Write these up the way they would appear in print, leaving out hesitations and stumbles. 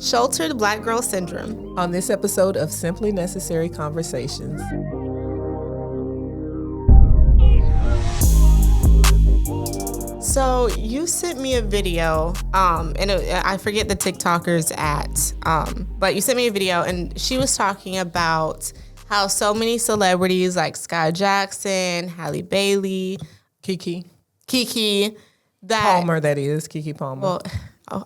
Sheltered Black Girl Syndrome. On this episode of Simply Necessary Conversations. So you sent me a video, I forget the TikToker's but you sent me a video and she was talking about how so many celebrities like Sky Jackson, Halle Bailey, Kiki Palmer, Kiki Palmer. Well,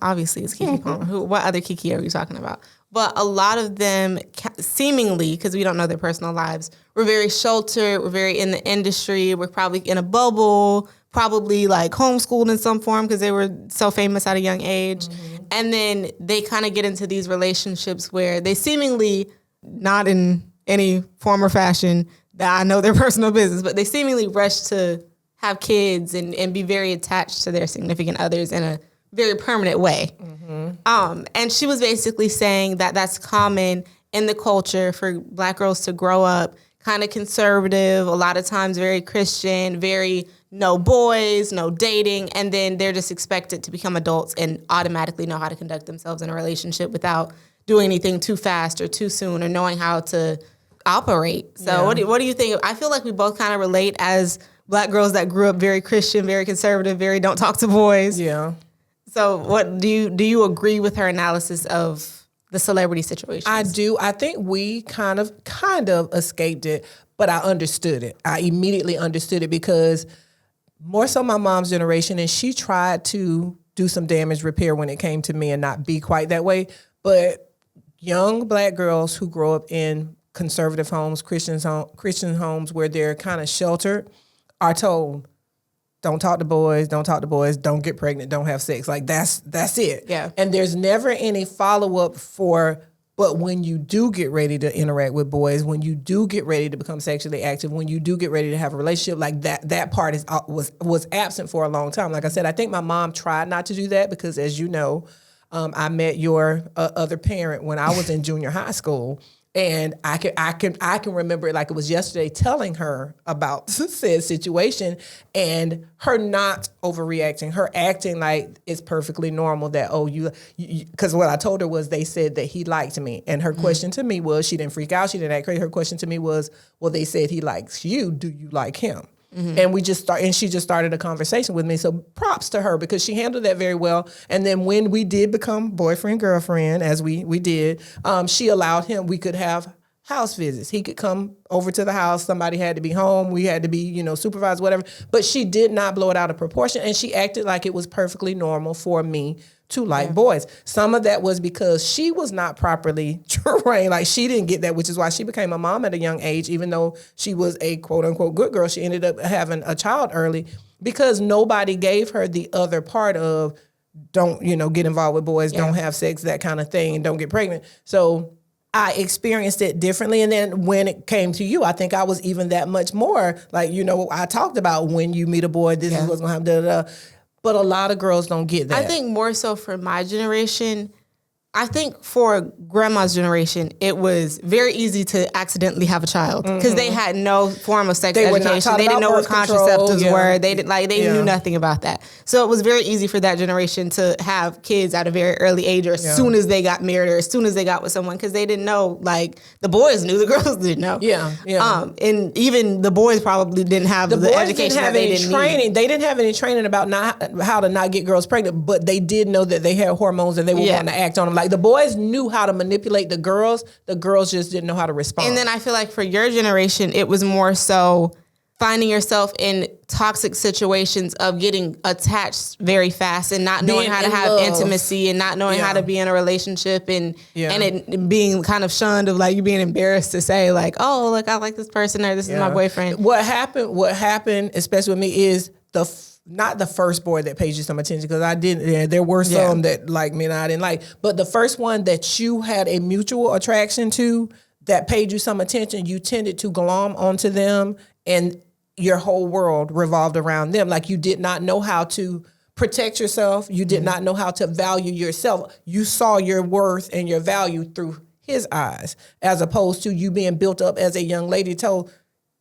obviously it's Kiki Palmer. What other Kiki are we talking about? But a lot of them seemingly, because we don't know their personal lives, were very sheltered, were very in the industry, were probably in a bubble, probably like homeschooled in some form because they were so famous at a young age. Mm-hmm. And then they kind of get into these relationships where they seemingly, not in any form or fashion that I know their personal business, but they seemingly rush to have kids and be very attached to their significant others in a very permanent way. Mm-hmm. And she was basically saying that that's common in the culture for Black girls to grow up kind of conservative, a lot of times very Christian, very no boys, no dating, and then they're just expected to become adults and automatically know how to conduct themselves in a relationship without doing anything too fast or too soon or knowing how to operate. So what do you think? I feel like we both kind of relate as Black girls that grew up very Christian, very conservative, very don't talk to boys. Yeah. So what do you agree with her analysis of the celebrity situation? I do. I think we kind of escaped it, but I understood it. I immediately understood it because more so my mom's generation, and she tried to do some damage repair when it came to me and not be quite that way. But young Black girls who grow up in conservative homes, Christian homes where they're kind of sheltered, are told, don't talk to boys, don't get pregnant, don't have sex. Like that's it. Yeah. And there's never any follow-up but when you do get ready to interact with boys, when you do get ready to become sexually active, when you do get ready to have a relationship, like that part was absent for a long time. Like I said, I think my mom tried not to do that because, as you know, I met your other parent when I was in junior high school. And I can remember it like it was yesterday, telling her about said situation and her not overreacting, her acting like it's perfectly normal that, because what I told her was they said that he liked me. And her question to me was, she didn't freak out, she didn't act crazy. Her question to me was, well, they said he likes you. Do you like him? Mm-hmm. And she just started a conversation with me. So props to her because she handled that very well. And then when we did become boyfriend, girlfriend, as we did, she allowed him, we could have house visits. He could come over to the house. Somebody had to be home. We had to be, supervised, whatever. But she did not blow it out of proportion. And she acted like it was perfectly normal for me to like boys. Some of that was because she was not properly trained. Like she didn't get that, which is why she became a mom at a young age, even though she was a quote unquote good girl. She ended up having a child early because nobody gave her the other part of don't, get involved with boys, don't have sex, that kind of thing, and don't get pregnant. So I experienced it differently. And then when it came to you, I think I was even that much more like, I talked about when you meet a boy, this is what's going to happen, da-da-da. But a lot of girls don't get that. I think more so for my generation, I think for grandma's generation, it was very easy to accidentally have a child because they had no form of sex education. They didn't know what contraceptives were. They knew nothing about that. So it was very easy for that generation to have kids at a very early age, or as soon as they got married, or as soon as they got with someone, because they didn't know. Like the boys knew, the girls didn't know. And even the boys probably didn't have the education that they didn't need. They didn't have any training about how to not get girls pregnant, but they did know that they had hormones and they were wanting to act on them. Like the boys knew how to manipulate the girls just didn't know how to respond. And then I feel like for your generation, it was more so finding yourself in toxic situations of getting attached very fast and not knowing how to have intimacy and not knowing how to be in a relationship and it being kind of shunned, of like you being embarrassed to say like, oh, look, I like this person, or this is my boyfriend. What happened, especially with me, is not the first boy that paid you some attention, because I didn't. There were some that liked me and I didn't like. But the first one that you had a mutual attraction to, that paid you some attention, you tended to glom onto them, and your whole world revolved around them. Like you did not know how to protect yourself. You did not know how to value yourself. You saw your worth and your value through his eyes, as opposed to you being built up as a young lady told,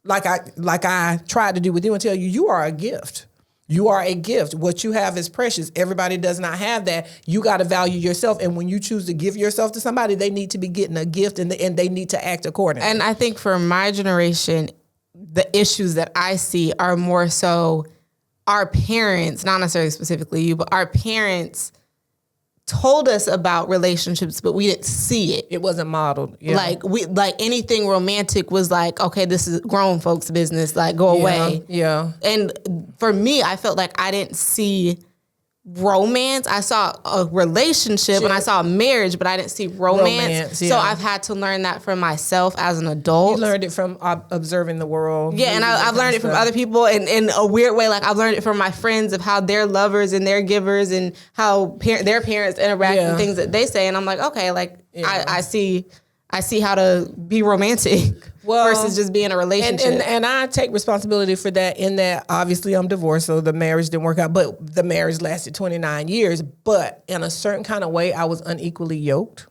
like I tried to do with you, and tell you, you are a gift. You are a gift. What you have is precious. Everybody does not have that. You got to value yourself. And when you choose to give yourself to somebody, they need to be getting a gift and they need to act accordingly. And I think for my generation, the issues that I see are more so our parents, not necessarily specifically you, but our parents told us about relationships, but we didn't see it. It wasn't modeled. Yeah. Like anything romantic was like, okay, this is grown folks' business. Like, go away. Yeah. And for me, I felt like I didn't see romance. I saw a relationship and I saw a marriage, but I didn't see romance. Yeah. So I've had to learn that for myself as an adult. You learned it from observing the world. Yeah, and I've learned it from other people in a weird way. Like I've learned it from my friends of how they're lovers and they're givers and how their parents interact and things that they say. And I'm like, okay, like I see how to be romantic versus just be in a relationship. And I take responsibility for that in that obviously I'm divorced, so the marriage didn't work out, but the marriage lasted 29 years. But in a certain kind of way, I was unequally yoked.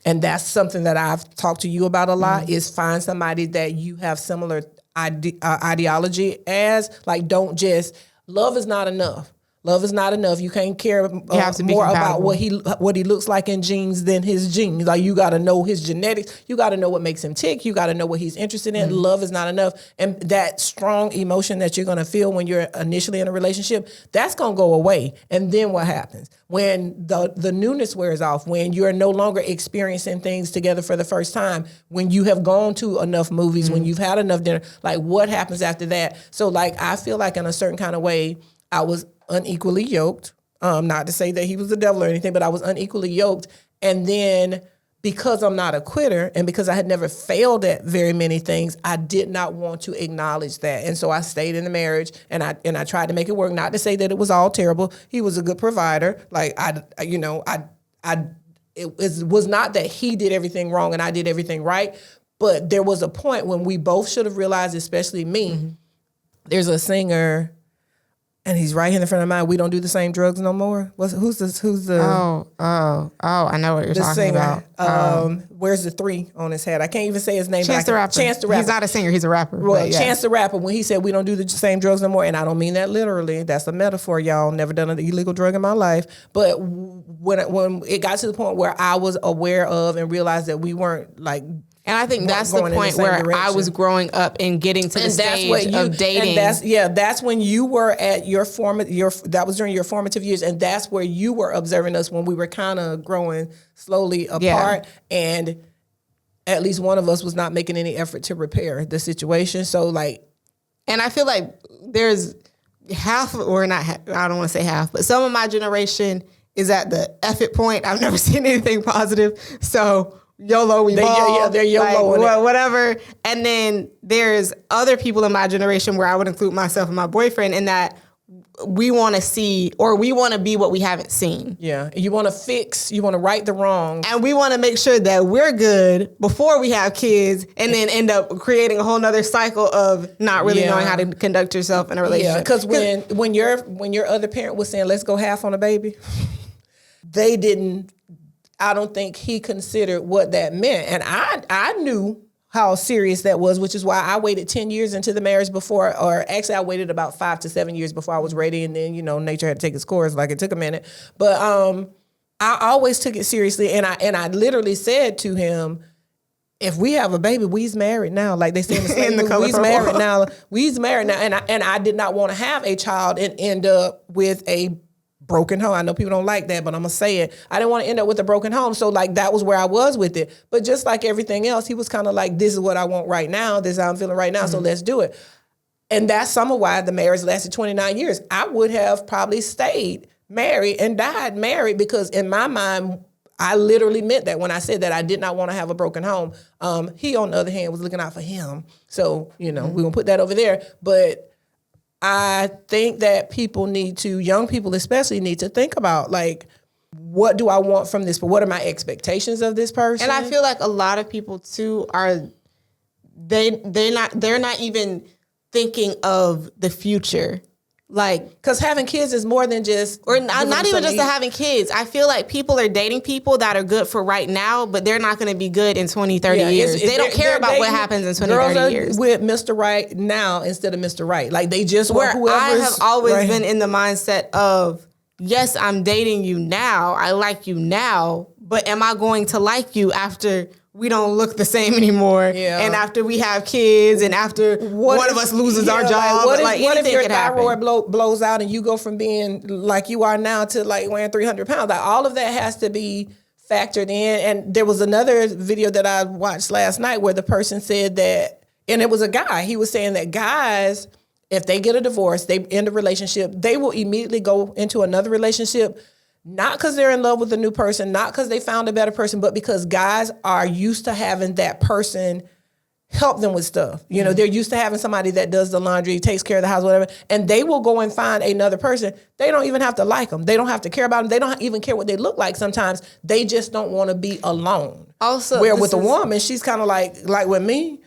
And that's something that I've talked to you about a lot, is find somebody that you have similar ideology as. Like, don't just, love is not enough. Love is not enough. You can't care more about what he looks like in jeans than his genes. Like, you got to know his genetics. You got to know what makes him tick. You got to know what he's interested in. Mm-hmm. Love is not enough. And that strong emotion that you're going to feel when you're initially in a relationship, that's going to go away. And then what happens? When the newness wears off, when you're no longer experiencing things together for the first time, when you have gone to enough movies, when you've had enough dinner, like what happens after that? So like, I feel like in a certain kind of way, I was unequally yoked. Not to say that he was the devil or anything, but I was unequally yoked. And then because I'm not a quitter and because I had never failed at very many things, I did not want to acknowledge that. And so I stayed in the marriage and I tried to make it work. Not to say that it was all terrible. He was a good provider. Like it was not that he did everything wrong and I did everything right. But there was a point when we both should have realized, especially me, there's a singer, and he's right here in the front of mine. We don't do the same drugs no more. Who's the? Oh! I know what you're talking singer. about. Where's the 3 on his head? I can't even say his name. Chance the Rapper. Chance the Rapper. He's not a singer. He's a rapper. Well, Chance the Rapper. When he said we don't do the same drugs no more, and I don't mean that literally. That's a metaphor, y'all. Never done an illegal drug in my life. But when it got to the point where I was aware of and realized that we weren't like. And I think that's the point where I was growing up and getting to the stage of dating. And that's when you were at that was during your formative years, and that's where you were observing us when we were kind of growing slowly apart, and at least one of us was not making any effort to repair the situation. So like, and I feel like there's half, or not half, I don't want to say half, but some of my generation is at the F it point. I've never seen anything positive. So YOLO, we ball. They're YOLO. Like, whatever. And then there's other people in my generation where I would include myself and my boyfriend in that we want to see, or we want to be what we haven't seen. Yeah. You want to fix, you want to right the wrongs. And we want to make sure that we're good before we have kids and then end up creating a whole nother cycle of not really knowing how to conduct yourself in a relationship. Because when your other parent was saying, let's go half on a baby, they didn't, I don't think he considered what that meant. And I knew how serious that was, which is why I waited 10 years into the marriage before, or actually I waited about 5 to 7 years before I was ready. And then, nature had to take its course, like it took a minute. But I always took it seriously. And I literally said to him, if we have a baby, we's married now. Like they say in the we's married now. We's married now. And I did not want to have a child and end up with a broken home. I know people don't like that, but I'm going to say it. I didn't want to end up with a broken home. So like that was where I was with it. But just like everything else, he was kind of like, this is what I want right now. This is how I'm feeling right now. Mm-hmm. So let's do it. And that's some of why the marriage lasted 29 years. I would have probably stayed married and died married, because in my mind, I literally meant that when I said that I did not want to have a broken home. He, on the other hand, was looking out for him. So, we're going to put that over there. But I think that young people especially need to think about, like, what do I want from this? But what are my expectations of this person? And I feel like a lot of people too they're not even thinking of the future Like, because having kids is more than just, or not even just having kids. I feel like people are dating people that are good for right now, but they're not going to be good in 20, 30 years. They don't care about what happens in 20, 30 years. With Mr. Right now instead of Mr. Right. Like, they just want whoever's. I have always been in the mindset of, yes, I'm dating you now. I like you now, but am I going to like you after we don't look the same anymore? Yeah. And after we have kids and after one of us loses our job? What if your thyroid blows out and you go from being like you are now to like weighing 300 pounds? Like, all of that has to be factored in. And there was another video that I watched last night where the person said that, and it was a guy, he was saying that guys, if they get a divorce, they end a relationship, they will immediately go into another relationship, not because they're in love with a new person, not because they found a better person, but because guys are used to having that person help them with stuff. You know, they're used to having somebody that does the laundry, takes care of the house, whatever, and they will go and find another person. They don't even have to like them. They don't have to care about them. They don't even care what they look like sometimes. They just don't want to be alone. Also, where with a woman, she's kind of like with me,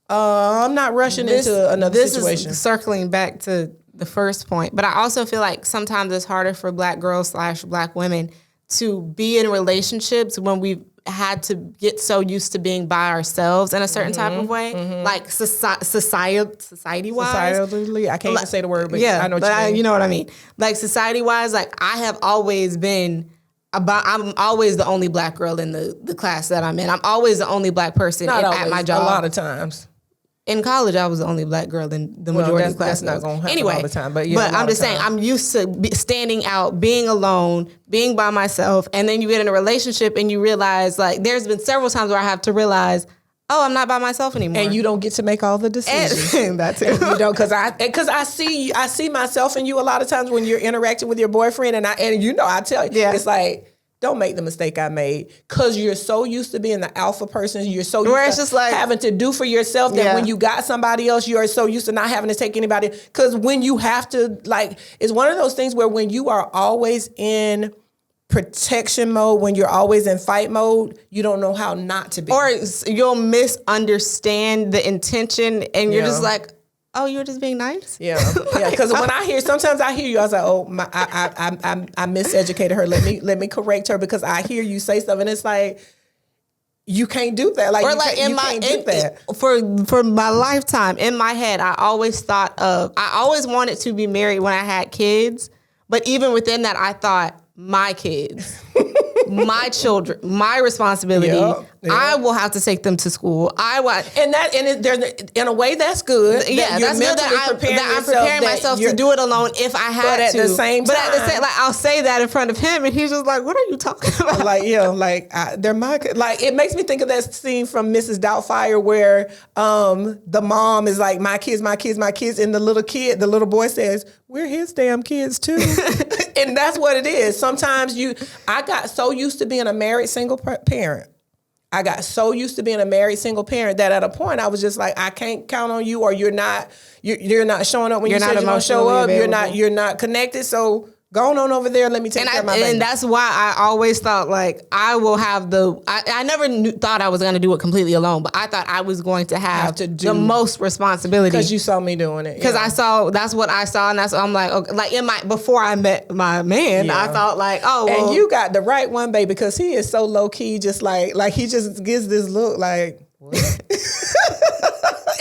I'm not rushing into another situation. This is circling back to the first point, but I also feel like sometimes it's harder for Black girls / Black women to be in relationships when we've had to get so used to being by ourselves in a certain type of way, like society-wise. Societally, I can't even say the word, but I know what you mean. You know what I mean. Like, society-wise, like, I have always been I'm always the only Black girl in the class that I'm in. I'm always the only Black person at my job. A lot of times. In college, I was the only Black girl in the majority of classes. That's not going to happen all the time. But I'm just saying, I'm used to standing out, being alone, being by myself, and then you get in a relationship and you realize, like, there's been several times where I have to realize, oh, I'm not by myself anymore. And you don't get to make all the decisions. And that too. You know, because I see myself in you a lot of times when you're interacting with your boyfriend, and I tell you, it's like, don't make the mistake I made, because you're so used to being the alpha person. You're so used to having to do for yourself that when you got somebody else, you're so used to not having to take anybody. Because when you have to, like, it's one of those things where when you are always in protection mode, when you're always in fight mode, you don't know how not to be. Or you'll misunderstand the intention and you're just like, oh, you're just being nice? Yeah. Because sometimes I hear you, I was like, oh, I miseducated her. Let me correct her, because I hear you say stuff and it's like, you can't do that. Like, for my lifetime, in my head, I always wanted to be married when I had kids. But even within that, I thought, my kids, my children, my responsibility. Yep. I will have to take them to school. In a way, that's good. Yeah, that's good that I'm preparing myself to do it alone if I had to. But at the same time, I'll say that in front of him, and he's just like, "What are you talking about?" They're my it makes me think of that scene from Mrs. Doubtfire where the mom is like, "My kids, my kids, my kids," and the little boy says, "We're his damn kids too." And that's what it is. Sometimes I got so used to being a married single parent. I got so used to being a married single parent that at a point I was just like, I can't count on you, or you're not showing up when you said you're going to show up. Available. You're not connected. So go on over there. Let me take care of my baby. And that's why I always thought, like, I will have I never thought I was going to do it completely alone, but I thought I was going to have the most responsibility. Because you saw me doing it. Because that's what I saw, and that's what I'm like, okay, like before I met my man, I thought like, oh, well. And you got the right one, baby, because he is so low key, just like he just gives this look like, what?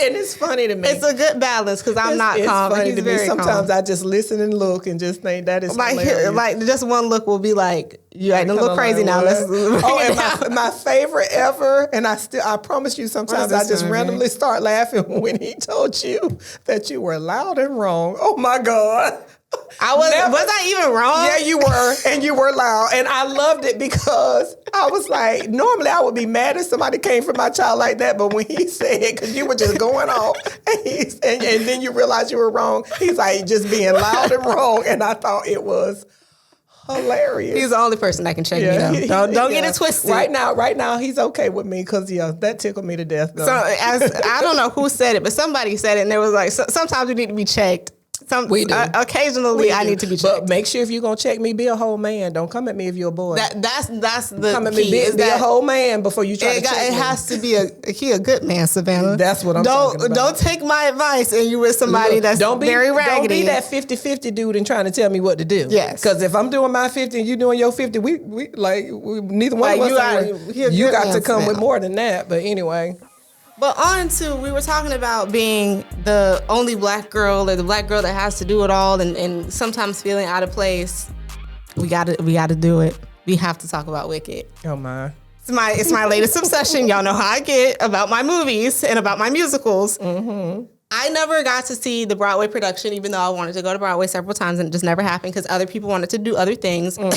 And it's funny to me. It's a good balance because I'm not calm. Funny to me. Sometimes I just listen and look and just think that is hilarious. Like just one look will be like, you acting a little crazy now. And my favorite ever, and I promise you, sometimes I just randomly start laughing when he told you that you were loud and wrong. Oh my God. Was I even wrong? Yeah, you were, and you were loud, and I loved it because I was like, normally I would be mad if somebody came for my child like that, but when he said, because you were just going off, and then you realized you were wrong, he's like just being loud and wrong, and I thought it was hilarious. He's the only person that can check me down. Don't get it twisted. Right now, he's okay with me because that tickled me to death. Though. So I don't know who said it, but somebody said it, and there was like, sometimes you need to be checked. We do. Occasionally, I need to be checked. But make sure if you're gonna check me, be a whole man. Don't come at me if you're a boy. That's the come at key. me, be a whole man before you try to check it me. has to be a good man, Savannah. That's what I'm talking about. Don't take my advice and you with somebody that's very raggedy. Don't be that 50-50 dude and trying to tell me what to do. Yes. Because if I'm doing my 50 and you doing your 50, we neither one of us. You got to come with more than that. But anyway. But we were talking about being the only black girl or the black girl that has to do it all and sometimes feeling out of place. We gotta do it. We have to talk about Wicked. Oh my. It's my latest obsession. Y'all know how I get about my movies and about my musicals. Mm-hmm. I never got to see the Broadway production, even though I wanted to go to Broadway several times and it just never happened because other people wanted to do other things. How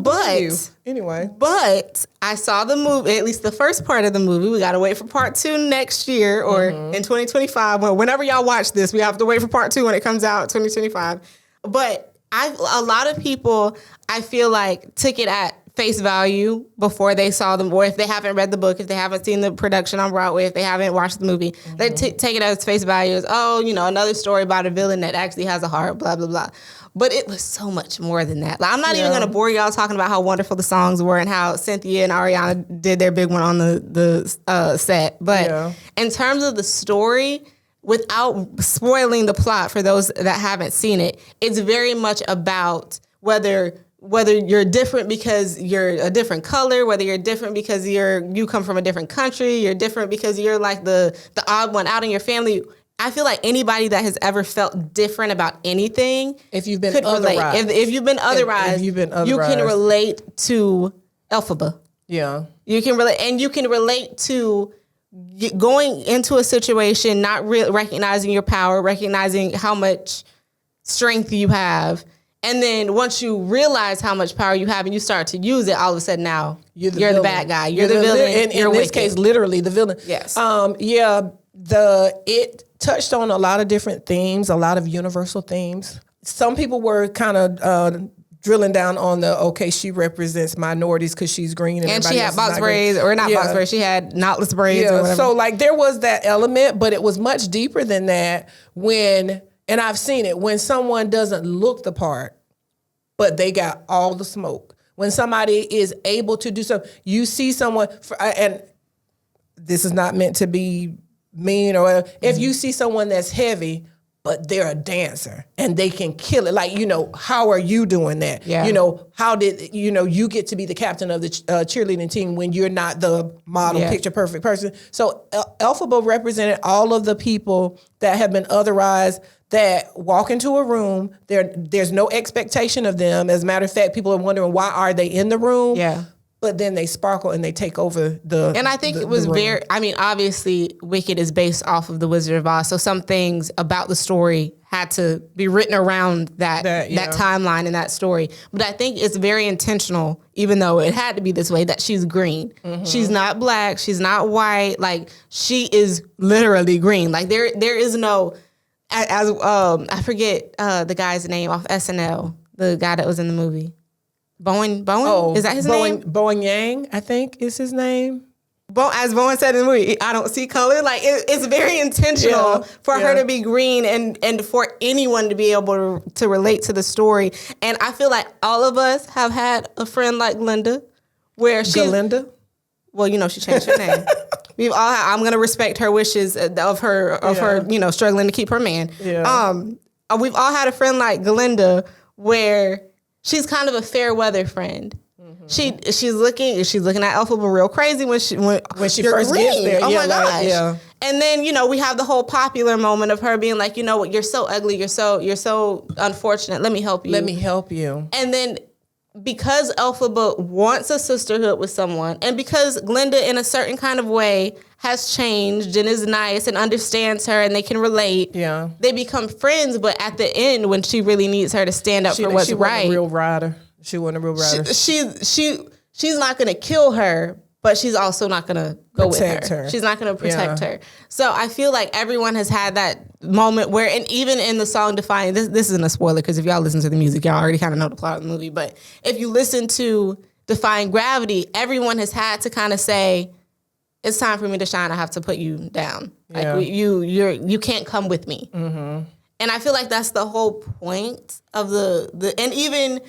dare you? Anyway. But I saw the movie, at least the first part of the movie. We got to wait for part 2 next year or in 2025. Well, whenever y'all watch this, we have to wait for part 2 when it comes out, 2025. But a lot of people, I feel like, took it at face value before they saw them, or if they haven't read the book, if they haven't seen the production on Broadway, if they haven't watched the movie, they take it as face value as, another story about a villain that actually has a heart, blah, blah, blah. But it was so much more than that. Like, I'm not even going to bore y'all talking about how wonderful the songs were and how Cynthia and Ariana did their big one on the set. But in terms of the story, without spoiling the plot for those that haven't seen it, it's very much about whether you're different because you're a different color, whether you're different because you come from a different country, you're different because you're like the odd one out in your family. I feel like anybody that has ever felt different about anything, if you've been could relate. If you've been otherized, you can relate to Elphaba. Yeah, you can relate, and you can relate to going into a situation, not recognizing your power, recognizing how much strength you have. And then once you realize how much power you have and you start to use it, all of a sudden now you're the bad guy. You're the villain. In this case, literally the villain. Yes. It touched on a lot of different themes, a lot of universal themes. Some people were kind of drilling down on she represents minorities because she's green. And she had box braids, or not box braids, she had knotless braids or whatever. So there was that element, but it was much deeper than that and I've seen it, when someone doesn't look the part, but they got all the smoke. When somebody is able to do something, you see someone, and this is not meant to be mean or whatever. If you see someone that's heavy, but they're a dancer and they can kill it. Like, how are you doing that? Yeah. How did, you get to be the captain of the cheerleading team when you're not the model picture perfect person. So Elphaba represented all of the people that have been otherized, that walk into a room, there's no expectation of them. As a matter of fact, people are wondering, why are they in the room? Yeah. But then they sparkle and they take over the. And I think it was obviously Wicked is based off of The Wizard of Oz. So some things about the story had to be written around that timeline and that story. But I think it's very intentional, even though it had to be this way, that she's green. Mm-hmm. She's not black. She's not white. Like, she is literally green. Like, there is no, I forget the guy's name off SNL, the guy that was in the movie. Bowen? Oh, is that his name? Bowen Yang, I think is his name. As Bowen said in the movie, I don't see color. Like, it's very intentional for her to be green and for anyone to be able to relate to the story. And I feel like all of us have had a friend like Glinda, where she's... Galinda? Well, she changed her name. We've all. I'm going to respect her wishes of her, struggling to keep her man. Yeah. We've all had a friend like Galinda, where she's kind of a fair weather friend. Mm-hmm. She's looking at Elphaba real crazy when she first gets there. Oh my gosh. Yeah. And then, we have the whole popular moment of her being like, what, you're so ugly, you're so unfortunate. Let me help you. And then because Elphaba wants a sisterhood with someone, and because Glinda in a certain kind of way has changed and is nice and understands her and they can relate, they become friends. But at the end, when she really needs her to stand up for what's right, she wasn't a real rider. She's not going to kill her, but she's also not going to go with her. She's not going to protect her. So I feel like everyone has had that moment where, and even in the song Defying, this isn't a spoiler because if y'all listen to the music, y'all already kind of know the plot of the movie. But if you listen to Defying Gravity, everyone has had to kind of say, it's time for me to shine. I have to put you down. Yeah. Like you can't come with me. Mm-hmm. And I feel like that's the whole point of the and even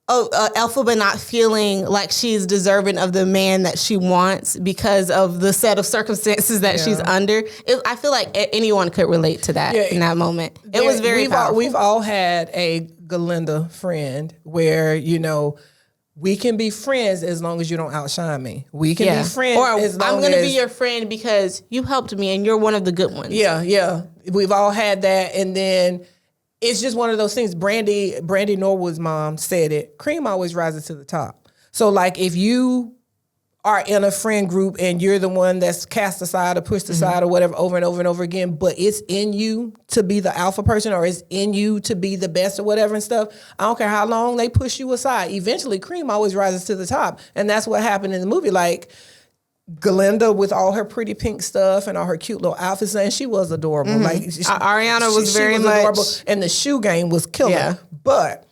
Elphaba not feeling like she's deserving of the man that she wants because of the set of circumstances that she's under. I feel like anyone could relate to that in that moment. It was very powerful. We've all had a Galinda friend where, you know, we can be friends as long as you don't outshine me. We can be friends as long as... I'm going to be your friend because you helped me and you're one of the good ones. Yeah. We've all had that. And then it's just one of those things. Brandy Norwood's mom said it. Cream always rises to the top. So, like, if you are in a friend group and you're the one that's cast aside or pushed aside or whatever over and over and over again, but it's in you to be the alpha person or it's in you to be the best or whatever and stuff, I don't care how long they push you aside. Eventually, Cream always rises to the top. And that's what happened in the movie. Like, Galinda with all her pretty pink stuff and all her cute little outfits, and she was adorable. Like Ariana was very much adorable, and the shoe game was killer. Yeah. But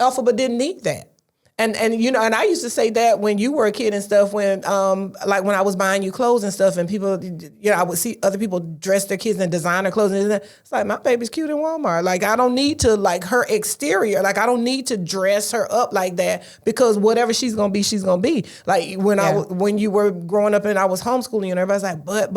Elphaba didn't need that. And you know, and I used to say that when you were a kid and stuff, when like when I was buying you clothes and stuff, and people, you know, I would see other people dress their kids in designer clothes, and it's like, my baby's cute in Walmart. Like, I don't need to, like, her exterior, like, I don't need to dress her up like that, because whatever she's gonna be, she's gonna be. Like, when you were growing up and I was homeschooling, and everybody's like, but,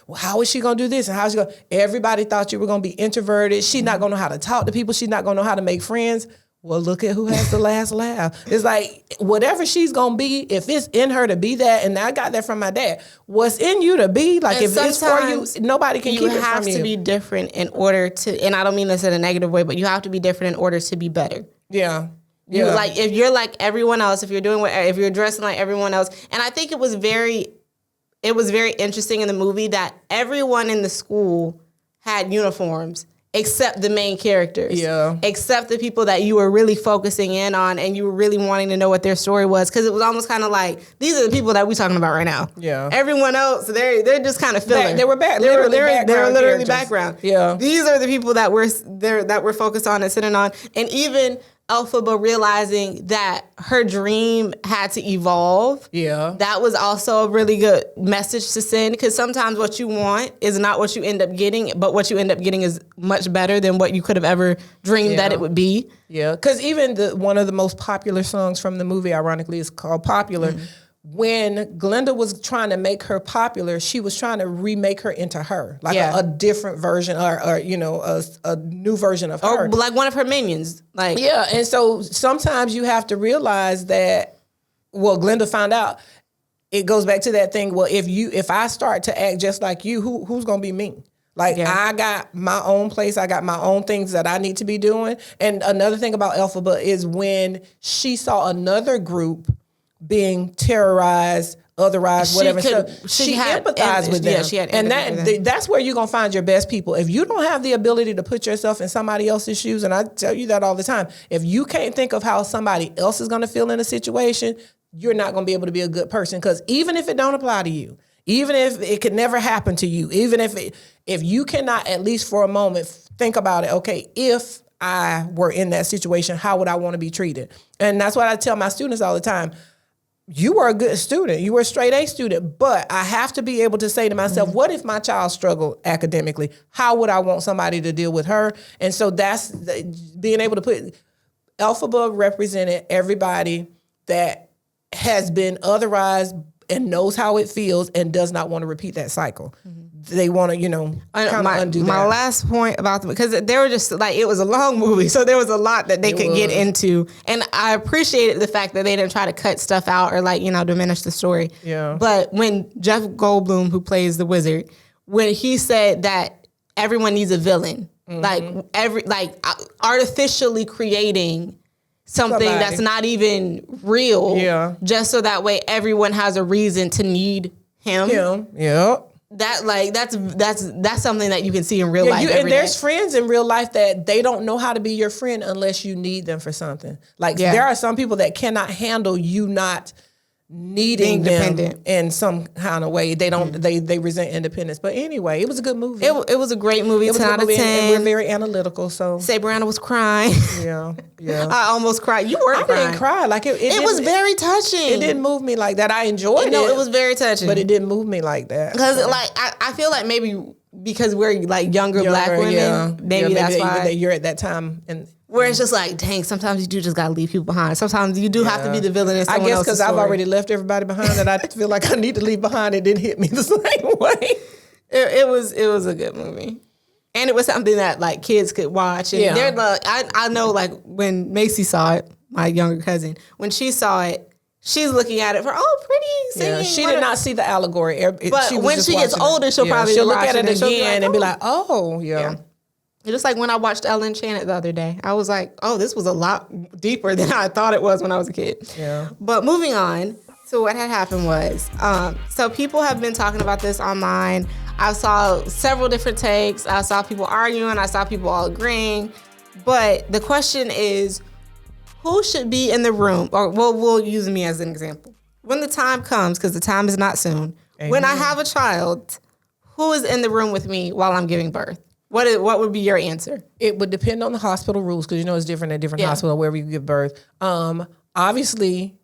well, how is she gonna do this and how is she gonna? Everybody thought you were gonna be introverted. She's not gonna know how to talk to people. She's not gonna know how to make friends. Well, look at who has the last laugh. It's like, whatever she's going to be, if it's in her to be that, and I got that from my dad, what's in you to be, like, if it's for you, nobody can keep it from you. You have to be different in order to, and I don't mean this in a negative way, but you have to be different in order to be better. Yeah. Like, if you're like everyone else, if you're dressing like everyone else, and I think it was very interesting in the movie that everyone in the school had uniforms. Except the main characters. Yeah. Except the people that you were really focusing in on and you were really wanting to know what their story was. Because it was almost kind of like, these are the people that we're talking about right now. Yeah. Everyone else, they're just kind of filler. They were literally background. Yeah. These are the people that we're focused on and sitting on. And even Elphaba realizing that her dream had to evolve. Yeah. That was also a really good message to send, because sometimes what you want is not what you end up getting, but what you end up getting is much better than what you could have ever dreamed that it would be. Yeah, because even one of the most popular songs from the movie, ironically, is called Popular. Mm-hmm. When Glinda was trying to make her popular, she was trying to remake her into her, like a different version, or you know, a new version of her, or like one of her minions. Like, yeah, and so sometimes you have to realize that. Well, Glinda found out. It goes back to that thing. Well, if I start to act just like you, who's gonna be me? Like, I got my own place. I got my own things that I need to be doing. And another thing about Elphaba is when she saw another group being terrorized, otherized, whatever. She empathized with them. Yeah, she had empathy with them. That's where you're going to find your best people. If you don't have the ability to put yourself in somebody else's shoes, and I tell you that all the time, if you can't think of how somebody else is going to feel in a situation, you're not going to be able to be a good person. Because even if it don't apply to you, even if it could never happen to you, even if you cannot, at least for a moment, think about it, okay, if I were in that situation, how would I want to be treated? And that's what I tell my students all the time. You were a good student. You were a straight A student, but I have to be able to say to myself, what if my child struggled academically? How would I want somebody to deal with her? And so that's being able to put, Elphaba represented everybody that has been otherized and knows how it feels and does not want to repeat that cycle. Mm-hmm. They want to, kind of undo that. My last point about them, because they were just like, it was a long movie, so there was a lot that they could get into. And I appreciated the fact that they didn't try to cut stuff out or diminish the story. Yeah. But when Jeff Goldblum, who plays the wizard, when he said that everyone needs a villain, artificially creating something that's not even real, just so that way everyone has a reason to need him. Yeah. That's something that you can see in real life. And there's friends in real life that they don't know how to be your friend unless you need them for something. Like there are some people that cannot handle you not needing Being them dependent. in some kind of way. They don't. They resent independence. But anyway, it was a good movie. It was a great movie. It was a 10 good out of movie, 10. and we're very analytical. So Say Brianna was crying. yeah. I almost cried. You weren't I crying. didn't cry. Like It was very touching. It didn't move me like that. I enjoyed it. No, it was very touching. But it didn't move me like that. Because like I feel like maybe because we're like younger black women, maybe that's why. You're at that time and. Where it's just like, dang, sometimes you do just gotta leave people behind. Sometimes you do have to be the villain in someone I guess else's because I've story. already left everybody behind that I feel like I need to leave behind. It didn't hit me the same way. It was a good movie. And it was something that like kids could watch. And they're like, I know like when Macy saw it, my younger cousin, when she saw it, she's looking at it for pretty singing. Yeah, she did not see the allegory. But when she gets older, she'll probably she'll look watch at it again and be like, oh. oh, yeah. Just like when I watched Ellen Enchanted the other day, I was like, oh, this was a lot deeper than I thought it was when I was a kid. Yeah. But moving on, so what had happened was, so people have been talking about this online. I saw several different takes. I saw people arguing. I saw people all agreeing. But the question is, who should be in the room? Or we'll use me as an example. When the time comes, because the time is not soon, Amen. When I have a child, who is in the room with me while I'm giving birth? What would be your answer? It would depend on the hospital rules because it's different at different hospitals wherever you give birth. Obviously,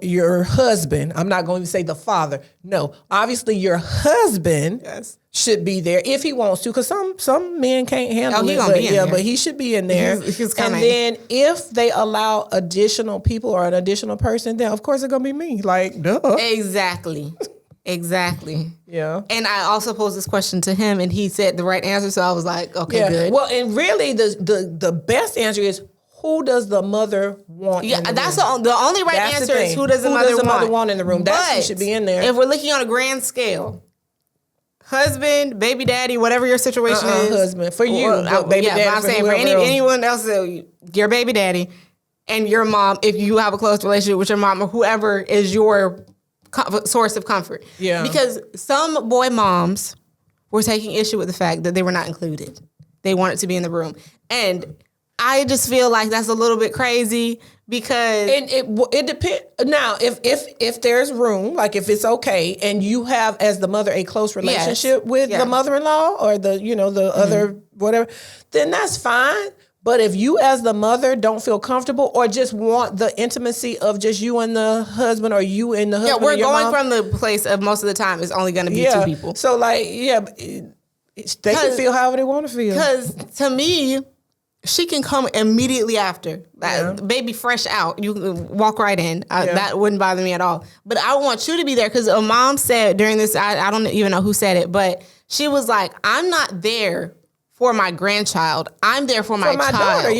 your husband. I'm not going to say the father. No, obviously your husband should be there if he wants to. Because some men can't handle it. Gonna be in there. But he should be in there. He's and then if they allow additional people or an additional person, then of course it's gonna be me. Like, duh. Exactly. Yeah. And I also posed this question to him, and he said the right answer. So I was like, okay, good. Well, and really, the best answer is who does the mother want? Yeah, in the that's room? the only right That's answer the is thing. who does the mother want in the room? That's who But should be in there. If we're looking on a grand scale, husband, baby daddy, whatever your situation is, husband for you, baby daddy. But I'm saying for anyone else, your baby daddy and your mom, if you have a close relationship with your mom or whoever is your source of comfort. Yeah. Because some boy moms were taking issue with the fact that they were not included. They wanted to be in the room. And I just feel like that's a little bit crazy because it depends. Now, if there's room, like if it's okay, and you have as the mother a close relationship with the mother-in-law or the other whatever, then that's fine. But if you as the mother don't feel comfortable or just want the intimacy of just you and the husband or you and the husband, we're going from the place of most of the time it's only going to be two people. So they can feel however they want to feel. Because to me, she can come immediately after. Baby fresh out. You can walk right in. That wouldn't bother me at all. But I want you to be there because a mom said during this, I don't even know who said it, but she was like, I'm not there for my grandchild. I'm there for my child. Daughter,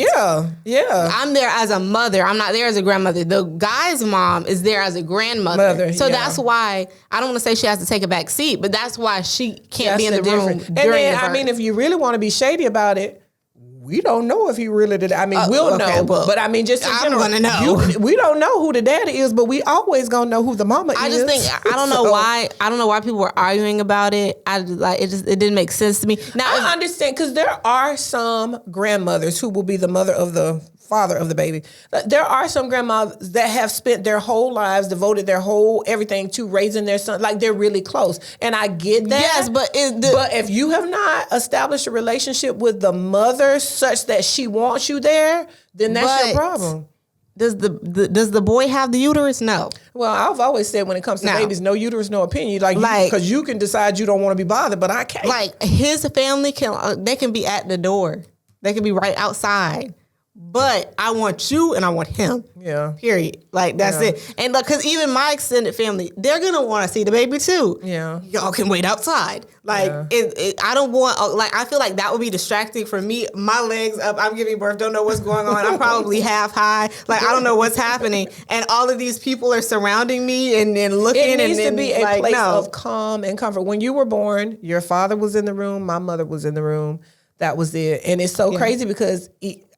yeah. I'm there as a mother. I'm not there as a grandmother. The guy's mom is there as a grandmother. So that's why, I don't want to say she has to take a back seat, but that's why she can't be in the room during the birth. I mean, if you really want to be shady about it, we don't know if he really did. I mean, we'll know, but I mean, just in general, I'm gonna know. We don't know who the daddy is, but we always gonna know who the mama is. I just think I don't know why. I don't know why people were arguing about it. It didn't make sense to me. Now I understand because there are some grandmothers who will be the mother of the father of the baby. There are some grandmothers that have spent their whole lives, devoted their whole everything to raising their son. Like they're really close, and I get that. Yes, but if you have not established a relationship with the mother such that she wants you there, then that's your problem. Does the boy have the uterus? No. Well, I've always said when it comes to babies, no uterus, no opinion. Because you can decide you don't want to be bothered, but I can't. Like his family can be at the door. They can be right outside. But I want you and I want him. Yeah. Period. Like, that's it. And because even my extended family, they're going to want to see the baby too. Yeah. Y'all can wait outside. Like, I don't want, I feel like that would be distracting for me. My legs up, I'm giving birth, don't know what's going on. I'm probably half high. Like, I don't know what's happening. And all of these people are surrounding me and looking. It needs to be a place no. of calm and comfort. When you were born, your father was in the room, my mother was in the room. That was it. And it's so crazy because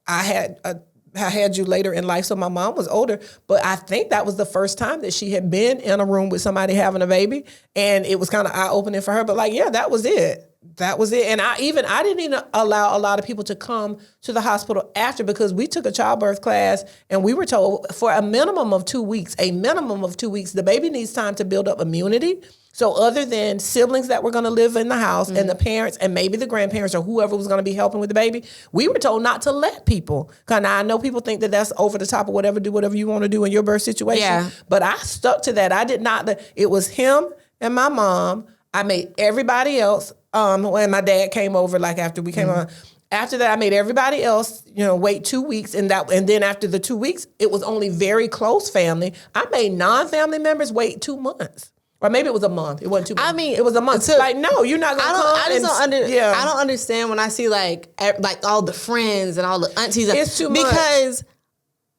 I had you later in life, so my mom was older, but I think that was the first time that she had been in a room with somebody having a baby, and it was kind of eye-opening for her. But that was it. that was it. And I didn't even allow a lot of people to come to the hospital after, because we took a childbirth class and we were told for a minimum of 2 weeks, the baby needs time to build up immunity. So other than siblings that were going to live in the house and the parents and maybe the grandparents or whoever was going to be helping with the baby, we were told not to let people. Because I know people think that that's over the top or whatever, do whatever you want to do in your birth situation. Yeah. But I stuck to that. I did not. It was him and my mom. I made everybody else, when my dad came over, like after we came on, after that, I made everybody else, wait 2 weeks. And then after the 2 weeks, it was only very close family. I made non-family members wait 2 months. Or maybe it was a month. It wasn't 2 months. I mean, it was a month. Like, no, you're not going to come. I don't understand when I see like all the friends and all the aunties. It's too much. Because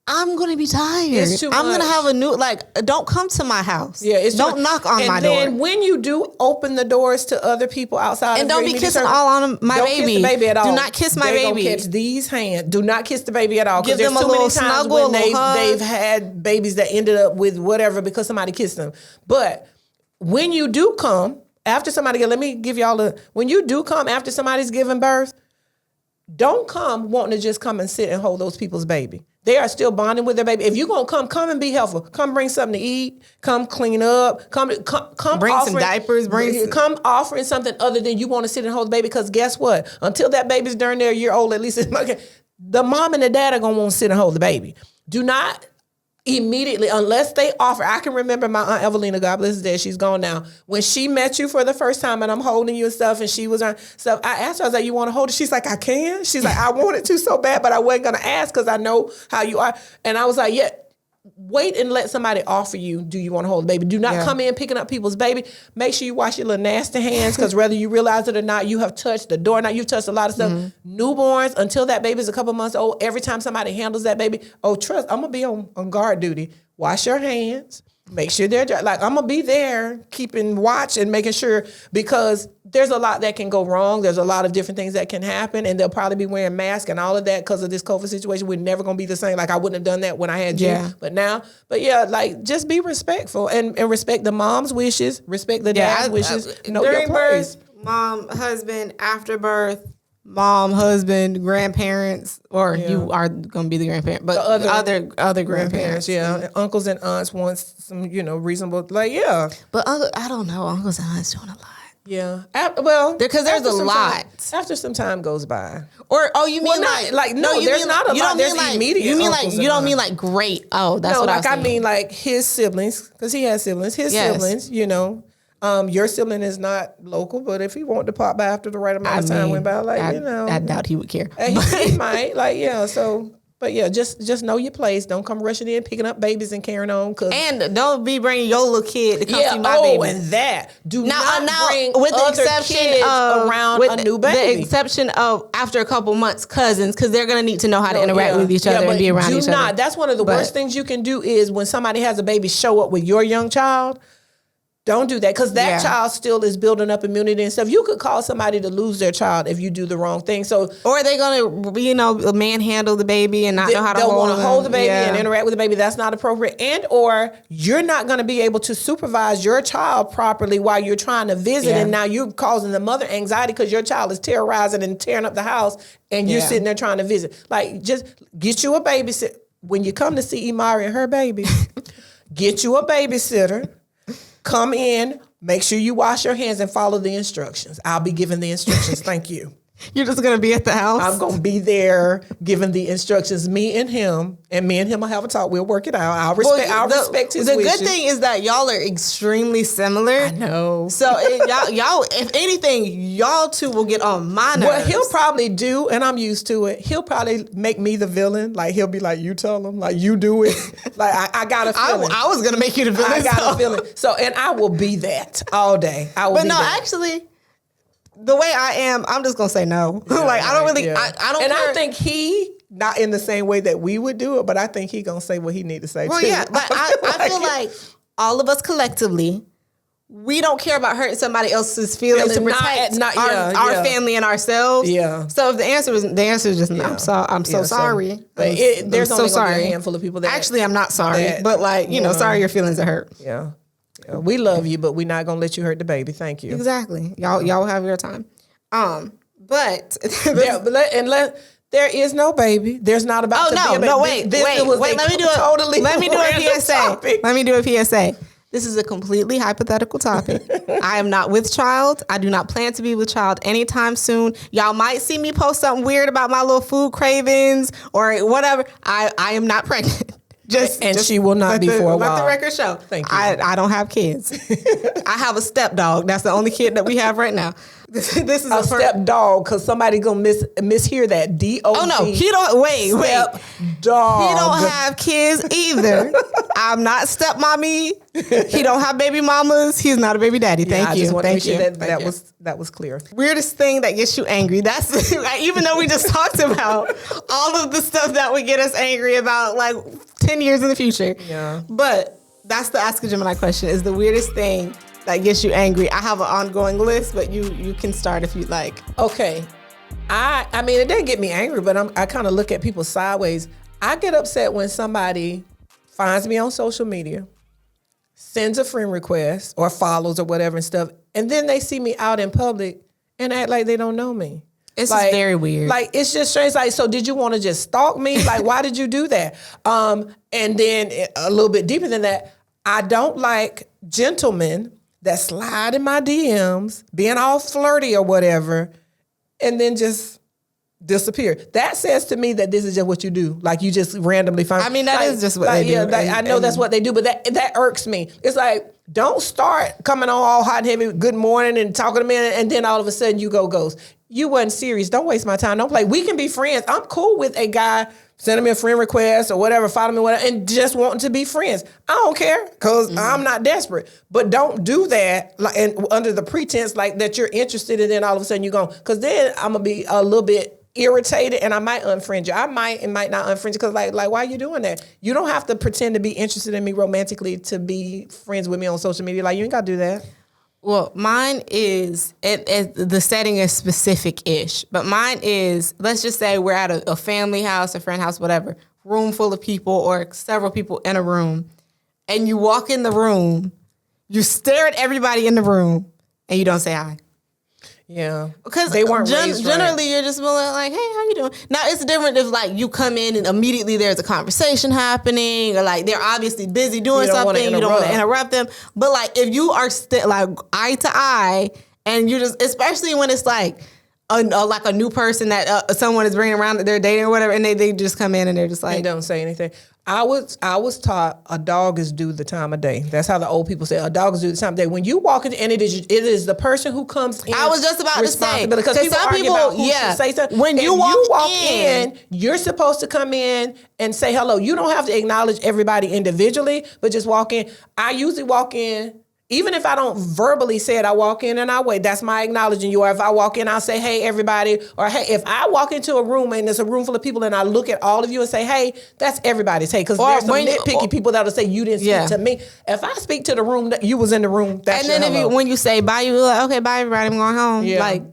I'm going to be tired. It's too much. I'm going to have don't come to my house. Yeah, it's don't knock on my door. And then when you do open the doors to other people outside, and don't be kissing all on my baby. Don't kiss the baby at all. Do not kiss my baby. Catch these hands. Do not kiss the baby at all. Give them a little snuggle. When they've had babies that ended up with whatever because somebody kissed them. But when you do come after somebody, when you do come after somebody's giving birth, don't come wanting to just come and sit and hold those people's baby. They are still bonding with their baby. If you're going to come and be helpful. Come bring something to eat. Come clean up. Come bring some diapers. Come offering something other than you want to sit and hold the baby. Because guess what? Until that baby's during their year old, at least the mom and the dad are going to want to sit and hold the baby. Do not immediately, unless they offer. I can remember my Aunt Evelina, God bless her dead, she's gone now. When she met you for the first time and I'm holding you and stuff and she was on stuff, I asked her, I was like, you want to hold it? She's like, I can. She's like, I wanted to so bad, but I wasn't going to ask because I know how you are. And I was like, yeah, wait and let somebody offer you, do you want to hold the baby? Do not come in picking up people's baby. Make sure you wash your little nasty hands, because whether you realize it or not, you have touched the doorknob, you've touched a lot of stuff. Newborns, until that baby's a couple months old, every time somebody handles that baby, trust, I'm going to be on guard duty. Wash your hands. Make sure they're dry. Like, I'm going to be there keeping watch and making sure, because there's a lot that can go wrong. There's a lot of different things that can happen, and they'll probably be wearing masks and all of that because of this COVID situation. We're never going to be the same. Like, I wouldn't have done that when I had you. But just be respectful and respect the mom's wishes, respect the dad's wishes. Know your place. Birth, mom, husband, after birth, mom, husband, grandparents, or you are going to be the grandparent, but the other grandparents. Uncles and aunts want some, reasonable, But I don't know, uncles and aunts doing a lot. Yeah. Because there's a lot. After some time goes by. You mean there's not a lot. There's immediate. You mean you don't mean like great. Oh, that's what I mean like his siblings, because he has siblings. His siblings, your sibling is not local, but if he wanted to pop by after the right amount of time went by, I doubt he would care. He might, just know your place. Don't come rushing in, picking up babies and carrying on. And don't be bringing your little kid to come see my baby. And that. Do not bring with the exception of around a new baby. The exception of after a couple months, cousins, because they're going to need to know how to interact with each other and be around each other. That's one of the worst things you can do is when somebody has a baby show up with your young child. Don't do that, because that child still is building up immunity and stuff. You could cause somebody to lose their child if you do the wrong thing. So, or are they going to, manhandle the baby and not know how to hold them? They'll want to hold the baby and interact with the baby. That's not appropriate. And or you're not going to be able to supervise your child properly while you're trying to visit. And now you're causing the mother anxiety because your child is terrorizing and tearing up the house and you're sitting there trying to visit. Like, just get you a babysitter. When you come to see Imari and her baby, get you a babysitter. Come in, make sure you wash your hands and follow the instructions. I'll be giving the instructions. Thank you. You're just going to be at the house? I'm going to be there giving the instructions, me and him will have a talk. We'll work it out. I'll respect his wishes. The good thing is that y'all are extremely similar. I know. So y'all, if anything, y'all two will get on my nerves. What he'll probably do, and I'm used to it, he'll probably make me the villain. Like, he'll be like, you tell him, like, you do it. Like, I got a feeling. I was going to make you the villain. I got a feeling. So, and I will be that all day. Actually, the way I am, I'm just gonna say no. I don't really. I don't. And care. I think he not in the same way that we would do it, but I think he gonna say what he need to say. Well, too. But I feel like all of us collectively, we don't care about hurting somebody else's feelings to protect our family and ourselves. Yeah. So if the answer is just no, I'm so sorry. There's only gonna be a handful of people that actually I'm not sorry, but sorry your feelings are hurt. Yeah. We love you, but we're not going to let you hurt the baby. Thank you. Exactly. Y'all have your time. But there is no baby. There's not about. Wait. Let me do a PSA. Topic. Let me do a PSA. This is a completely hypothetical topic. I am not with child. I do not plan to be with child anytime soon. Y'all might see me post something weird about my little food cravings or whatever. I am not pregnant. She will not be for a while. Let the record show. Thank you. I don't have kids. I have a stepdog. That's the only kid that we have right now. This is a stepdog, because somebody gonna mishear that. D-O-G. Oh no, he don't. Wait. Dog. He don't have kids either. I'm not stepmommy. He don't have baby mamas. He's not a baby daddy. Thank you. I just want to make sure Thank you. that was clear. Weirdest thing that gets you angry. That's even though we just talked about all of the stuff that would get us angry about like 10 years in the future. Yeah. But that's the Ask a Gemini question. Is the weirdest thing that gets you angry. I have an ongoing list, but you can start if you'd like. Okay. I mean, it didn't get me angry, but I kind of look at people sideways. I get upset when somebody finds me on social media, sends a friend request or follows or whatever and stuff, and then they see me out in public and act like they don't know me. It's like, very weird. Like, it's just strange. Like, so did you want to just stalk me? Like, why did you do that? And then a little bit deeper than that, I don't like gentlemen that slide in my DMs, being all flirty or whatever, and then just disappear. That says to me that this is just what you do. Like, you just randomly find. I mean, that is just what they do. Yeah, I know that's what they do, but that irks me. It's like, don't start coming on all hot and heavy, good morning, and talking to me, and then all of a sudden you go ghost. You wasn't serious. Don't waste my time. Don't play. We can be friends. I'm cool with a guy sending me a friend request or whatever, follow me, whatever, and just wanting to be friends. I don't care, because I'm not desperate. But don't do that like, and under the pretense like that you're interested, and then all of a sudden you're going, because then I'm going to be a little bit irritated and I might unfriend you. I might and might not unfriend you, because like why are you doing that? You don't have to pretend to be interested in me romantically to be friends with me on social media. Like, you ain't got to do that. Well, mine is, the setting is specific-ish, but mine is, let's just say we're at a family house, a friend house, whatever, room full of people or several people in a room, and you walk in the room, you stare at everybody in the room, and you don't say hi. Yeah, because they weren't raised generally right. You're just like, hey, how you doing? Now it's different if like you come in and immediately there's a conversation happening, or like they're obviously busy doing something. You don't want to interrupt them. But like if you are like eye to eye, and you just, especially when it's like a new person that someone is bringing around that they're dating or whatever, and they just come in and they're just like, they don't say anything. I was taught a dog is due the time of day. That's how the old people say a dog is due the time of day. When you walk in, and it is the person who comes in. I was just about to say, because some people say something. When you walk in, you're supposed to come in and say hello. You don't have to acknowledge everybody individually, but just walk in. I usually walk in. Even if I don't verbally say it, I walk in and I wait. That's my acknowledging you. Or if I walk in, I'll say, hey, everybody. Or hey, if I walk into a room and there's a room full of people and I look at all of you and say, hey, that's everybody's. Hey, because there's some nitpicky people that'll say you didn't speak to me. If I speak to the room, that you was in the room, that's and then when you say bye, you're like, okay, bye, everybody, I'm going home. Yeah. Like,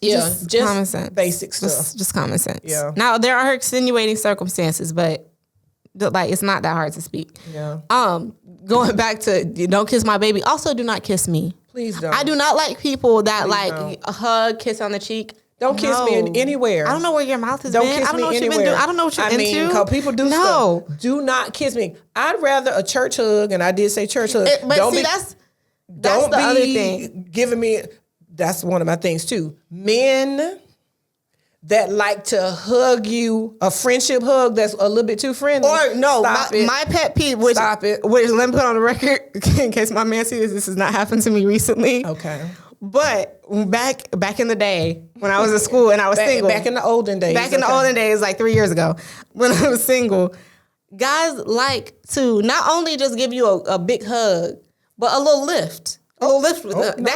just common sense. Basic stuff. Just common sense. Yeah. Now, there are extenuating circumstances, but like it's not that hard to speak. Yeah. Going back to don't kiss my baby. Also, do not kiss me. Please don't. I do not like people that a hug, kiss on the cheek. Don't kiss me anywhere. I don't know where your mouth has don't been. Kiss I don't know me what anywhere. you've been doing. I don't know what you're into. Because people do stuff. Do not kiss me. I'd rather a church hug, and I did say church hug. That's the other thing. Giving me. That's one of my things too. Men that like to hug you, a friendship hug that's a little bit too friendly. Or no, my pet peeve, which let me put on the record in case my man sees this has not happened to me recently. Okay. But back in the day when I was in school and I was single. Back in the olden days. Back in the olden days, like 3 years ago, when I was single, guys like to not only just give you a big hug, but a little lift. That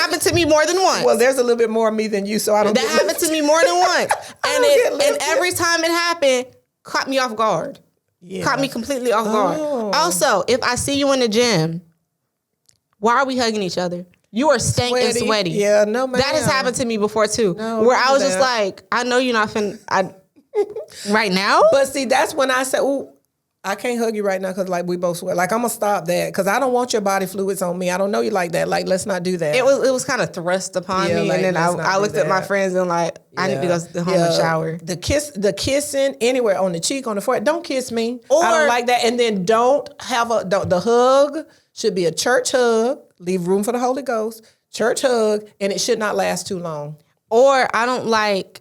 happened to me more than once. Well, there's a little bit more of me than you, so I don't. That happened to me more than once, and every time it happened, caught me off guard. Yeah. Caught me completely off guard. Also, if I see you in the gym, why are we hugging each other? You are stank and sweaty. Yeah, no man. That has happened to me before too. Where I was just like, I know you're not finna right now. But see, that's when I say, ooh. I can't hug you right now because like we both sweat. Like I'm gonna stop that because I don't want your body fluids on me. I don't know you like that. Like let's not do that. It was kind of thrust upon me, like, and then I looked at my friends and like I need to go home and shower. The kissing anywhere on the cheek, on the forehead. Don't kiss me. I don't like that. And then the hug should be a church hug. Leave room for the Holy Ghost. Church hug, and it should not last too long. Or I don't like,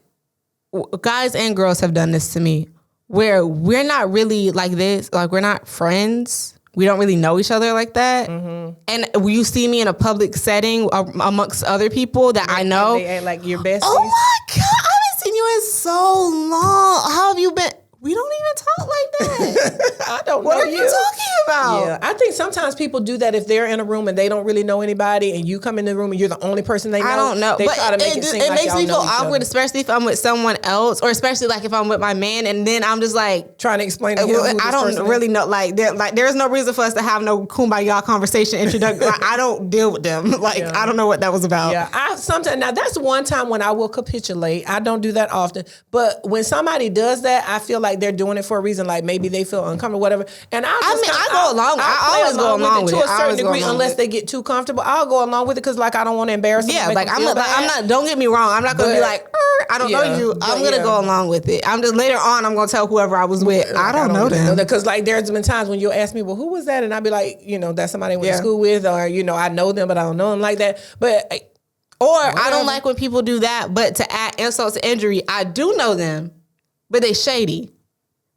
guys and girls have done this to me, where we're not really like this, like we're not friends. We don't really know each other like that. Mm-hmm. And you see me in a public setting amongst other people that I know. They act like your besties. Oh my God, I haven't seen you in so long. How have you been? We don't even talk like that. I don't know. What are you talking about? Yeah, I think sometimes people do that if they're in a room and they don't really know anybody, and you come in the room and you're the only person they know. I don't know. They try to make it seem like makes me feel awkward, other. especially if I'm with someone else, or especially like if I'm with my man, and then I'm just like trying to explain to him who I don't really know. Like there's no reason for us to have no kumbaya conversation introduction. Like, I don't deal with them. Like I don't know what that was about. Yeah, sometimes now that's one time when I will capitulate. I don't do that often, but when somebody does that, I feel like they're doing it for a reason. Like maybe they feel uncomfortable, whatever. And I go along. I always go along with it to a certain degree, unless they get too comfortable. I'll go along with it because like I don't want to embarrass them. Yeah, like I'm not. Don't get me wrong. I'm not gonna be like I don't know you. I'm gonna go along with it. I'm just later on. I'm gonna tell whoever I was with. I don't know them because like there's been times when you'll ask me, well, who was that? And I'll be like, that's somebody I went to school with, or I know them, but I don't know them like that. But I don't like when people do that. But to add insult to injury, I do know them, but they shady.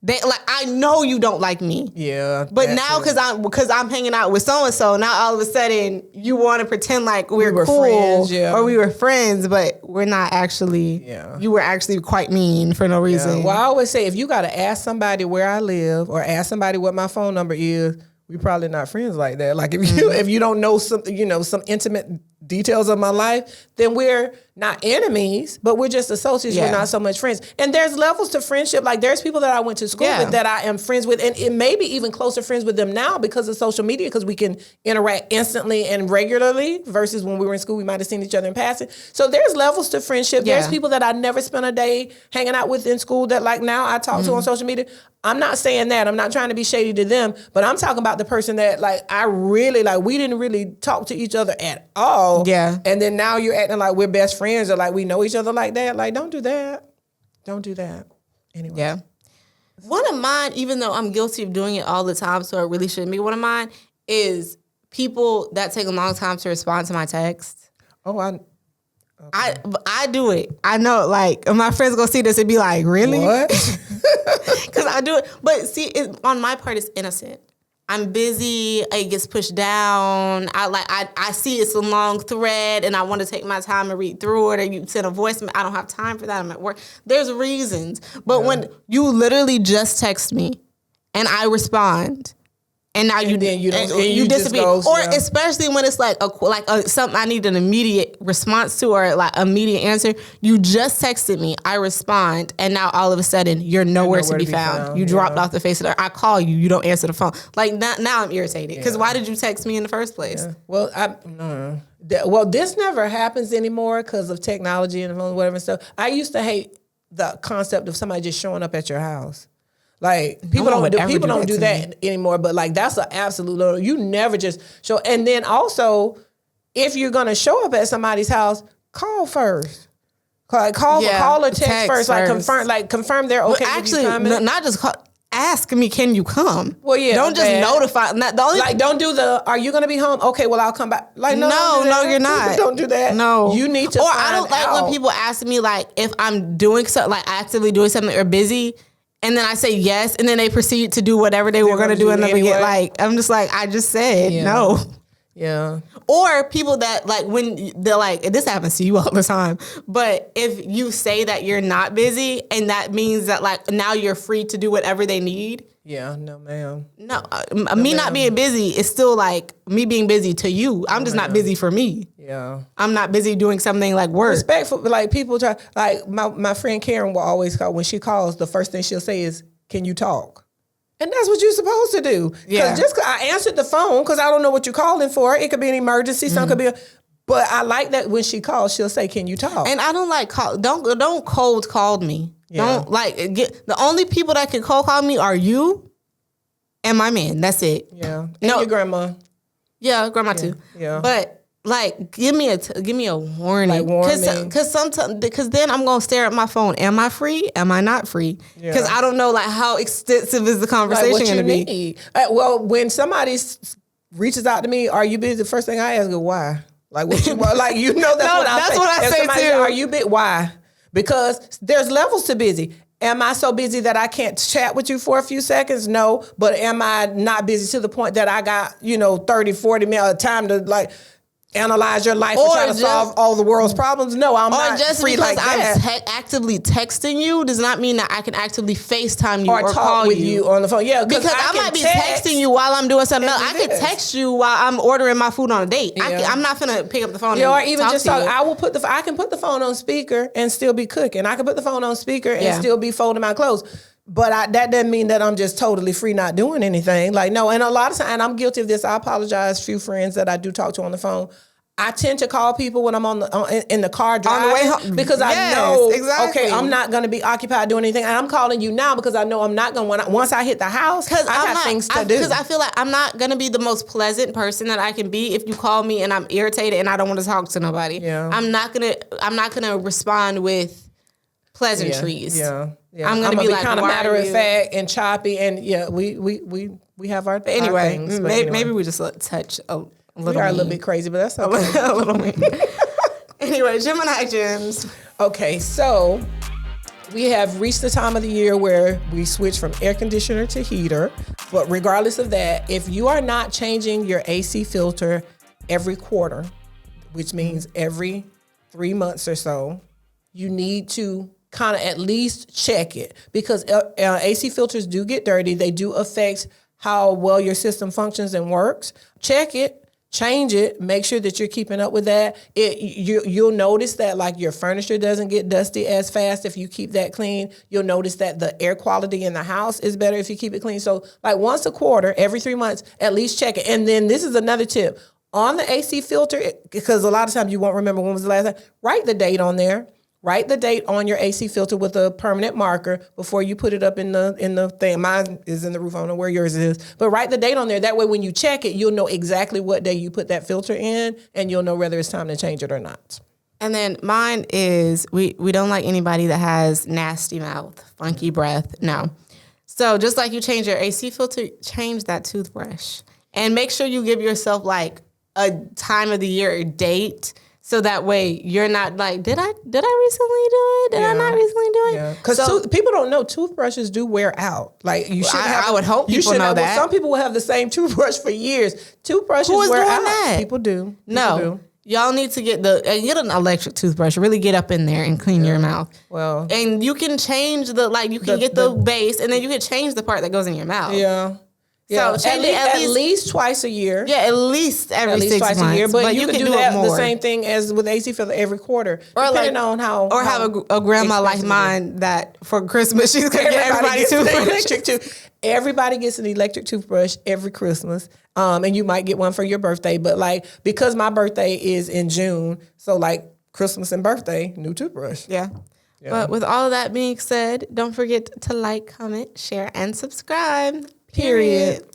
They like I know you don't like me. Yeah. But now because I'm hanging out with so and so, now all of a sudden you want to pretend like we were cool friends, or we were friends, but we're not actually. Yeah. You were actually quite mean for no reason. Yeah. Well, I always say if you got to ask somebody where I live or ask somebody what my phone number is, we probably not friends like that. Like if you don't know something, some intimate details of my life, then we're not enemies, but we're just associates. We're not so much friends. And there's levels to friendship. Like there's people that I went to school with that I am friends with, and it may be even closer friends with them now because of social media, because we can interact instantly and regularly versus when we were in school, we might have seen each other in passing. So there's levels to friendship. Yeah. There's people that I never spent a day hanging out with in school that like now I talk to on social media. I'm not saying that. I'm not trying to be shady to them, but I'm talking about the person that like I really like. We didn't really talk to each other at all. Yeah. And then now you're acting like we're best friends or like we know each other like that. Like don't do that. Don't do that. Anyway. Yeah. One of mine, even though I'm guilty of doing it all the time, so it really shouldn't be one of mine, is people that take a long time to respond to my text. Oh, okay. I do it. I know, like, my friends gonna see this and be like, really? What? Because I do it. But see, on my part, it's innocent. I'm busy. It gets pushed down. I see it's a long thread and I want to take my time and read through it, or you send a voicemail. I don't have time for that. I'm at work. There's reasons. But when you literally just text me and I respond, and now you disappear, or especially when it's like something I need an immediate response to or like immediate answer. You just texted me, I respond, and now all of a sudden you're nowhere to be found. You dropped off the face of the earth. I call you, you don't answer the phone. Like now I'm irritated because why did you text me in the first place? Yeah. Well, this never happens anymore because of technology and whatever stuff. I used to hate the concept of somebody just showing up at your house. Like people don't do that anymore, but like that's an absolute. You never just show. And then also, if you're gonna show up at somebody's house, call first. Call or text first. Confirm they're okay. Well, actually, not just call. Ask me, can you come? Well, yeah. Don't just notify. Don't do the. Are you gonna be home? Okay, well I'll come back. Like no, you're not. Don't do that. No, you need to. Or I don't like when people ask me like if I'm doing something, like actively doing something or busy. And then I say yes, and then they proceed to do whatever they were going to do, and then we get like, I'm just like, I just said no. Yeah. Or people that like when they're like, this happens to you all the time, but if you say that you're not busy, and that means that like now you're free to do whatever they need. Yeah, no, ma'am. No, me not being busy is still like me being busy to you. I'm just not busy for me. Yeah. I'm not busy doing something like work. Respectful, like people try, like my friend Karen will always call, when she calls, the first thing she'll say is, can you talk? And that's what you're supposed to do. Yeah. Just cause I answered the phone because I don't know what you're calling for. It could be an emergency, something could be but I like that when she calls, she'll say, can you talk? And I don't like don't cold call me. Yeah. Don't like the only people that can cold call me are you and my man. That's it. Yeah. And your grandma. Yeah, grandma too. Yeah. But like, give me a warning. Like Because then I'm gonna stare at my phone. Am I free? Am I not free? Because I don't know like how extensive is the conversation gonna be. Well, when somebody reaches out to me, are you busy? The first thing I ask is why. Like what you want? Like that's what I say too. Are you busy? Why? Because there's levels to busy. Am I so busy that I can't chat with you for a few seconds? No. But am I not busy to the point that I got, 30, 40 minutes of time to like analyze your life and try to solve all the world's problems? No, I'm not just free because like that. I'm actively texting you does not mean that I can actively FaceTime you or talk call with you on the phone. Yeah, because I might be texting you while I'm doing something else. I could text you while I'm ordering my food on a date. Yeah. I'm not gonna pick up the phone. Or even talk just to talk. you. I can put the phone on speaker and still be cooking. I can put the phone on speaker and still be folding my clothes. But that doesn't mean that I'm just totally free, not doing anything. Like, no, and a lot of times, and I'm guilty of this. I apologize, few friends that I do talk to on the phone. I tend to call people when I'm in the car driving on the way home because I know, exactly. Okay, I'm not going to be occupied doing anything. And I'm calling you now because I know I'm not going to, once I hit the house, I got things to do. Because I feel like I'm not going to be the most pleasant person that I can be if you call me and I'm irritated and I don't want to talk to nobody. Yeah. I'm not going to respond with pleasantries. Yeah. I'm going to be like, kind of matter of fact and choppy, and we have our anyway. Things, Maybe we just touch a little. We are a little bit crazy, but that's okay. a little mean. Anyway, Gemini gems. Okay, so we have reached the time of the year where we switch from air conditioner to heater. But regardless of that, if you are not changing your AC filter every quarter, which means every 3 months or so, you need to kind of at least check it, because AC filters do get dirty. They do affect how well your system functions and works. Check it. Change it. Make sure that you're keeping up with that. You'll notice that like your furniture doesn't get dusty as fast if you keep that clean. You'll notice that the air quality in the house is better if you keep it clean. So like once a quarter, every 3 months, at least check it. And then this is another tip. On the AC filter, because a lot of times you won't remember when was the last time, write the date on there. Write the date on your AC filter with a permanent marker before you put it up in the thing. Mine is in the roof. I don't know where yours is. But write the date on there. That way when you check it, you'll know exactly what day you put that filter in, and you'll know whether it's time to change it or not. And then mine is, we don't like anybody that has nasty mouth, funky breath. No. So just like you change your AC filter, change that toothbrush. And make sure you give yourself like a time of the year or date, so that way you're not like, did I recently do it? Did I not recently do it? Yeah. Because people don't know toothbrushes do wear out. Like you should I would hope people know that. Some people will have the same toothbrush for years. Toothbrushes wear out. That? People do. Y'all need to get an electric toothbrush. Really get up in there and clean your mouth. Well, and you can change get the base, and then you can change the part that goes in your mouth. Yeah. So change it at least twice a year. Yeah, at least 6 months. A year. But you can do that the same thing as with AC filter every quarter, or depending on how. Or have a grandma like mine that for Christmas she's gonna get everybody electric toothbrush. Everybody gets an electric toothbrush every Christmas, and you might get one for your birthday. But like because my birthday is in June, so like Christmas and birthday, new toothbrush. Yeah. But with all of that being said, don't forget to like, comment, share, and subscribe. Period.